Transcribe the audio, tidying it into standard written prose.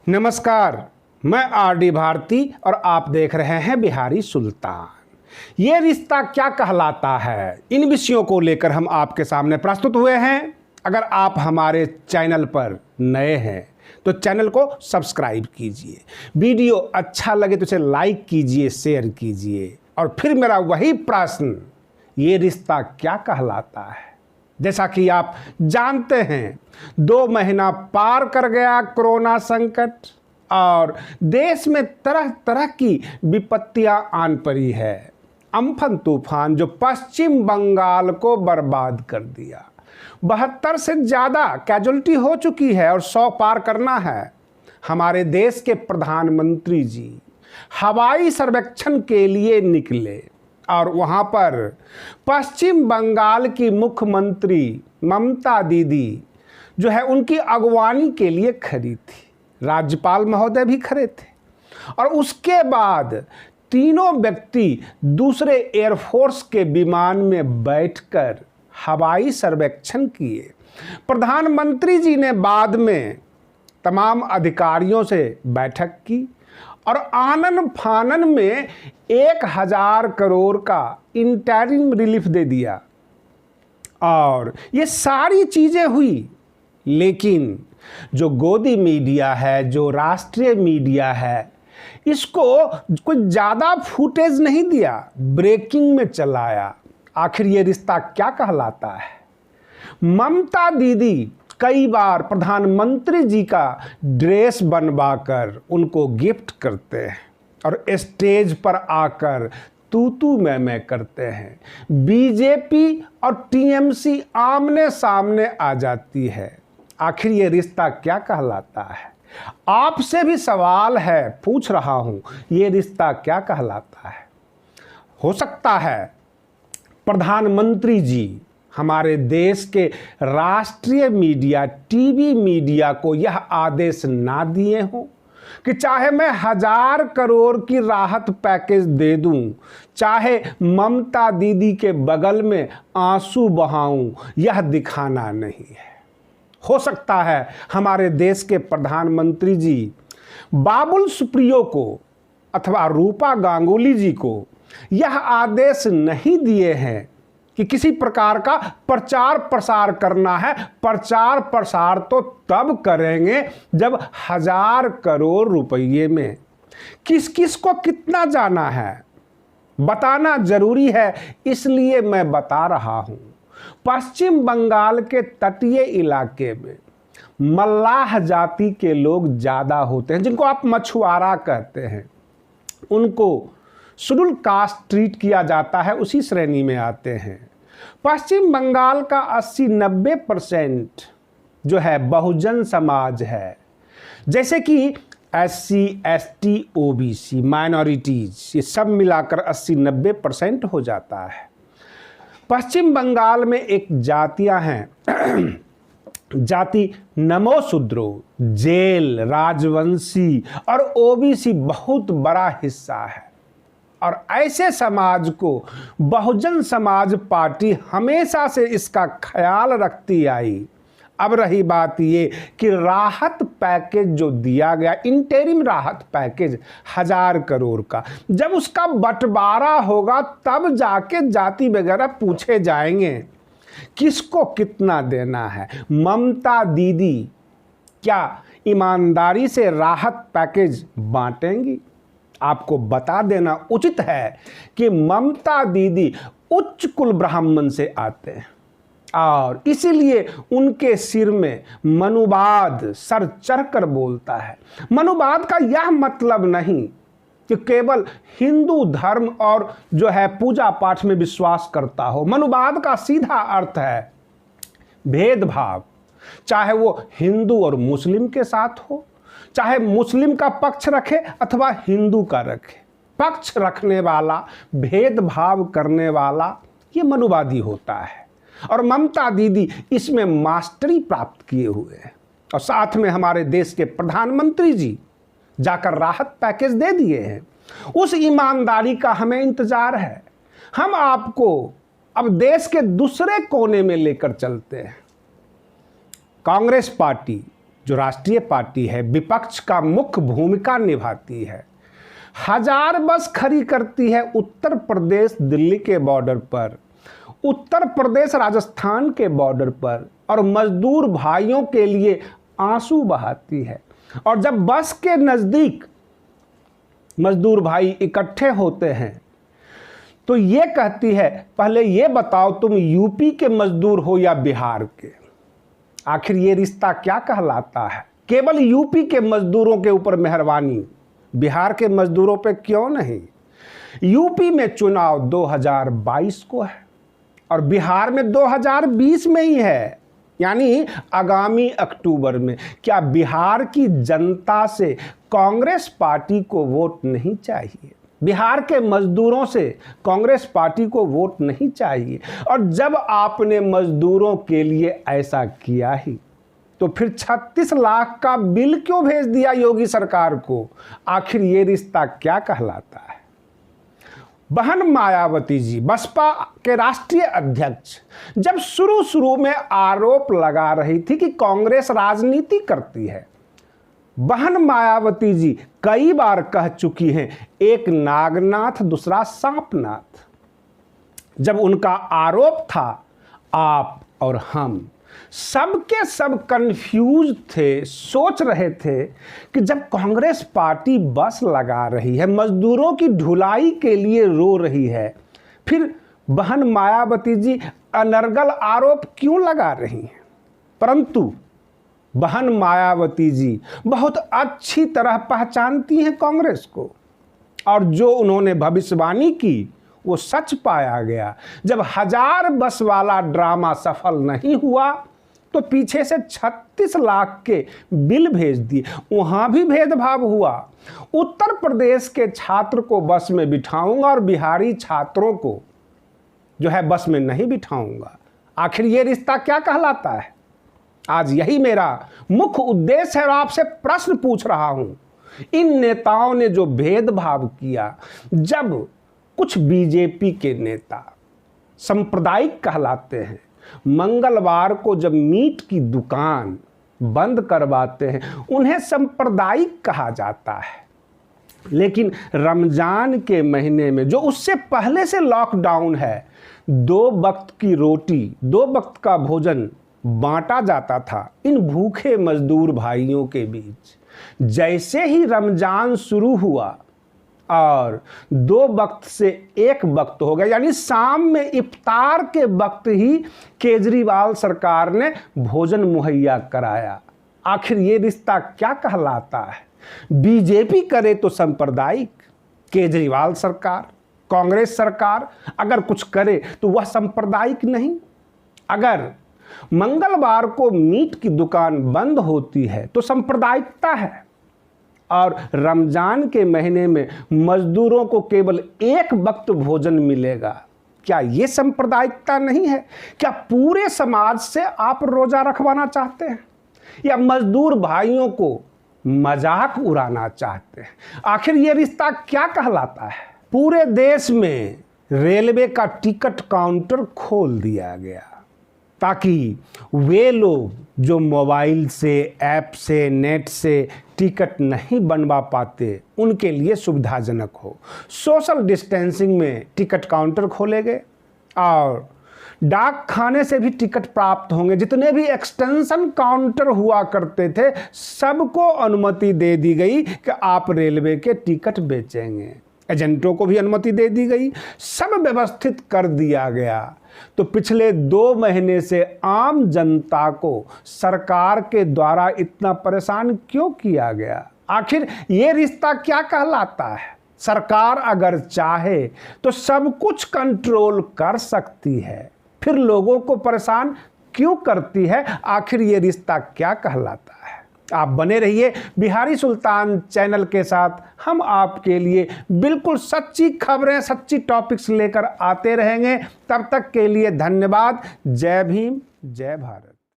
नमस्कार, मैं आरडी भारती और आप देख रहे हैं बिहारी सुल्तान। ये रिश्ता क्या कहलाता है, इन विषयों को लेकर हम आपके सामने प्रस्तुत हुए हैं। अगर आप हमारे चैनल पर नए हैं तो चैनल को सब्सक्राइब कीजिए, वीडियो अच्छा लगे तो इसे लाइक कीजिए, शेयर कीजिए। और फिर मेरा वही प्रश्न, ये रिश्ता क्या कहलाता है? जैसा कि आप जानते हैं, 2 महीना पार कर गया कोरोना संकट और देश में तरह तरह की विपत्तियां आन पड़ी है। अम्फन तूफान जो पश्चिम बंगाल को बर्बाद कर दिया, 72 से ज़्यादा कैजुअल्टी हो चुकी है और 100 पार करना है। हमारे देश के प्रधानमंत्री जी हवाई सर्वेक्षण के लिए निकले और वहाँ पर पश्चिम बंगाल की मुख्यमंत्री ममता दीदी जो है उनकी अगवानी के लिए खड़ी थी। राज्यपाल महोदय भी खड़े थे और उसके बाद तीनों व्यक्ति दूसरे एयरफोर्स के विमान में बैठकर हवाई सर्वेक्षण किए। प्रधानमंत्री जी ने बाद में तमाम अधिकारियों से बैठक की और आनन फानन में 1000 करोड़ का इंटरिम रिलीफ दे दिया और ये सारी चीज़ें हुई। लेकिन जो गोदी मीडिया है, जो राष्ट्रीय मीडिया है, इसको कुछ ज़्यादा फुटेज नहीं दिया, ब्रेकिंग में चलाया। आखिर ये रिश्ता क्या कहलाता है? ममता दीदी कई बार प्रधानमंत्री जी का ड्रेस बनवाकर उनको गिफ्ट करते हैं और स्टेज पर आकर तू मैं करते हैं। बीजेपी और टीएमसी आमने सामने आ जाती है। आखिर ये रिश्ता क्या कहलाता है? आपसे भी सवाल है, पूछ रहा हूँ, ये रिश्ता क्या कहलाता है? हो सकता है प्रधानमंत्री जी हमारे देश के राष्ट्रीय मीडिया, टीवी मीडिया को यह आदेश ना दिए हों कि चाहे मैं 1000 करोड़ की राहत पैकेज दे दूं, चाहे ममता दीदी के बगल में आंसू बहाऊं, यह दिखाना नहीं है। हो सकता है हमारे देश के प्रधानमंत्री जी बाबुल सुप्रियो को अथवा रूपा गांगुली जी को यह आदेश नहीं दिए हैं कि किसी प्रकार का प्रचार प्रसार करना है। प्रचार प्रसार तो तब करेंगे जब 1000 करोड़ रुपये में किस किस को कितना जाना है बताना जरूरी है। इसलिए मैं बता रहा हूं, पश्चिम बंगाल के तटीय इलाके में मल्लाह जाति के लोग ज़्यादा होते हैं, जिनको आप मछुआरा कहते हैं। उनको शेड्यूल कास्ट ट्रीट किया जाता है, उसी श्रेणी में आते हैं। पश्चिम बंगाल का 80-90% जो है बहुजन समाज है, जैसे कि SC, ST, OBC, माइनॉरिटीज, ये सब मिलाकर 80-90% हो जाता है। पश्चिम बंगाल में एक जातियां हैं जाति नमो शूद्रो, जेल, राजवंशी और OBC बहुत बड़ा हिस्सा है। और ऐसे समाज को बहुजन समाज पार्टी हमेशा से इसका ख्याल रखती आई। अब रही बात ये कि राहत पैकेज जो दिया गया, इंटरिम राहत पैकेज 1000 करोड़ का, जब उसका बंटवारा होगा तब जाके जाति वगैरह पूछे जाएंगे किसको कितना देना है। ममता दीदी क्या ईमानदारी से राहत पैकेज बांटेंगी? आपको बता देना उचित है कि ममता दीदी उच्च कुल ब्राह्मण से आते हैं और इसीलिए उनके सिर में मनुवाद सर चढ़कर बोलता है। मनुवाद का यह मतलब नहीं कि केवल हिंदू धर्म और जो है पूजा पाठ में विश्वास करता हो। मनुवाद का सीधा अर्थ है भेदभाव, चाहे वो हिंदू और मुस्लिम के साथ हो, चाहे मुस्लिम का पक्ष रखे अथवा हिंदू का रखे। पक्ष रखने वाला, भेदभाव करने वाला, ये मनुवादी होता है। और ममता दीदी इसमें मास्टरी प्राप्त किए हुए हैं और साथ में हमारे देश के प्रधानमंत्री जी जाकर राहत पैकेज दे दिए हैं। उस ईमानदारी का हमें इंतजार है। हम आपको अब देश के दूसरे कोने में लेकर चलते हैं। कांग्रेस पार्टी जो राष्ट्रीय पार्टी है, विपक्ष का मुख्य भूमिका निभाती है। 1000 बस खड़ी करती है उत्तर प्रदेश दिल्ली के बॉर्डर पर, उत्तर प्रदेश राजस्थान के बॉर्डर पर, और मजदूर भाइयों के लिए आंसू बहाती है। और जब बस के नज़दीक मजदूर भाई इकट्ठे होते हैं तो ये कहती है, पहले ये बताओ तुम यूपी के मजदूर हो या बिहार के। आखिर ये रिश्ता क्या कहलाता है? केवल यूपी के मजदूरों के ऊपर मेहरबानी, बिहार के मजदूरों पे क्यों नहीं? यूपी में चुनाव 2022 को है और बिहार में 2020 में ही है, यानी आगामी अक्टूबर में। क्या बिहार की जनता से कांग्रेस पार्टी को वोट नहीं चाहिए? बिहार के मजदूरों से कांग्रेस पार्टी को वोट नहीं चाहिए? और जब आपने मजदूरों के लिए ऐसा किया ही तो फिर 36 लाख का बिल क्यों भेज दिया योगी सरकार को? आखिर ये रिश्ता क्या कहलाता है? बहन मायावती जी, बसपा के राष्ट्रीय अध्यक्ष, जब शुरू में आरोप लगा रही थी कि कांग्रेस राजनीति करती है, बहन मायावती जी कई बार कह चुकी हैं, एक नागनाथ दूसरा सांपनाथ। जब उनका आरोप था, आप और हम सबके सब कंफ्यूज थे, सोच रहे थे कि जब कांग्रेस पार्टी बस लगा रही है, मजदूरों की ढुलाई के लिए रो रही है, फिर बहन मायावती जी अनर्गल आरोप क्यों लगा रही हैं? परंतु बहन मायावती जी बहुत अच्छी तरह पहचानती हैं कांग्रेस को, और जो उन्होंने भविष्यवाणी की वो सच पाया गया। जब 1000 बस वाला ड्रामा सफल नहीं हुआ तो पीछे से 36 लाख के बिल भेज दिए। वहाँ भी भेदभाव हुआ। उत्तर प्रदेश के छात्र को बस में बिठाऊंगा और बिहारी छात्रों को जो है बस में नहीं बिठाऊंगा। आखिर ये रिश्ता क्या कहलाता है? आज यही मेरा मुख्य उद्देश्य है और आपसे प्रश्न पूछ रहा हूं। इन नेताओं ने जो भेदभाव किया, जब कुछ बीजेपी के नेता सांप्रदायिक कहलाते हैं, मंगलवार को जब मीट की दुकान बंद करवाते हैं, उन्हें सांप्रदायिक कहा जाता है। लेकिन रमजान के महीने में जो उससे पहले से लॉकडाउन है, 2 वक्त की रोटी, 2 वक्त का भोजन बांटा जाता था इन भूखे मजदूर भाइयों के बीच। जैसे ही रमजान शुरू हुआ और 2 वक्त से 1 वक्त हो गया, यानी शाम में इफ्तार के वक्त ही केजरीवाल सरकार ने भोजन मुहैया कराया। आखिर ये रिश्ता क्या कहलाता है? बीजेपी करे तो सांप्रदायिक, केजरीवाल सरकार, कांग्रेस सरकार अगर कुछ करे तो वह सांप्रदायिक नहीं। अगर मंगलवार को मीट की दुकान बंद होती है तो सांप्रदायिकता है, और रमजान के महीने में मजदूरों को केवल 1 वक्त भोजन मिलेगा, क्या ये सांप्रदायिकता नहीं है? क्या पूरे समाज से आप रोजा रखवाना चाहते हैं या मजदूर भाइयों को मजाक उड़ाना चाहते हैं? आखिर ये रिश्ता क्या कहलाता है? पूरे देश में रेलवे का टिकट काउंटर खोल दिया गया ताकि वे लोग जो मोबाइल से, ऐप से, नेट से टिकट नहीं बनवा पाते, उनके लिए सुविधाजनक हो। सोशल डिस्टेंसिंग में टिकट काउंटर खोले गए और डाक खाने से भी टिकट प्राप्त होंगे। जितने भी एक्सटेंशन काउंटर हुआ करते थे, सबको अनुमति दे दी गई कि आप रेलवे के टिकट बेचेंगे। एजेंटों को भी अनुमति दे दी गई, सब व्यवस्थित कर दिया गया। तो पिछले 2 महीने से आम जनता को सरकार के द्वारा इतना परेशान क्यों किया गया? आखिर ये रिश्ता क्या कहलाता है? सरकार अगर चाहे तो सब कुछ कंट्रोल कर सकती है, फिर लोगों को परेशान क्यों करती है? आखिर ये रिश्ता क्या कहलाता है? आप बने रहिए बिहारी सुल्तान चैनल के साथ। हम आपके लिए बिल्कुल सच्ची खबरें, सच्ची टॉपिक्स लेकर आते रहेंगे। तब तक के लिए धन्यवाद। जय भीम, जय भारत।